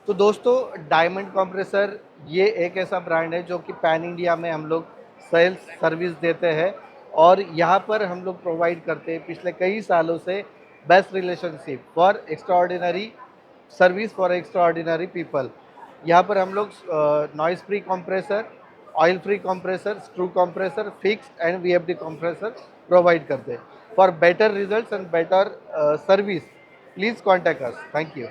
तो दोस्तों, diamond compressor ये एक ऐसा ब्रांड है जो कि पैन इंडिया में हम लोग सेल्स सर्विस देते हैं और यहाँ पर हम लोग प्रोवाइड करते हैं पिछले कई सालों से best relationship for extraordinary service for extraordinary people. यहाँ पर हम लोग noise free compressor, oil free compressor, screw compressor, fixed and VFD compressor provide करते हैं। For better results and better service, please contact us. Thank you.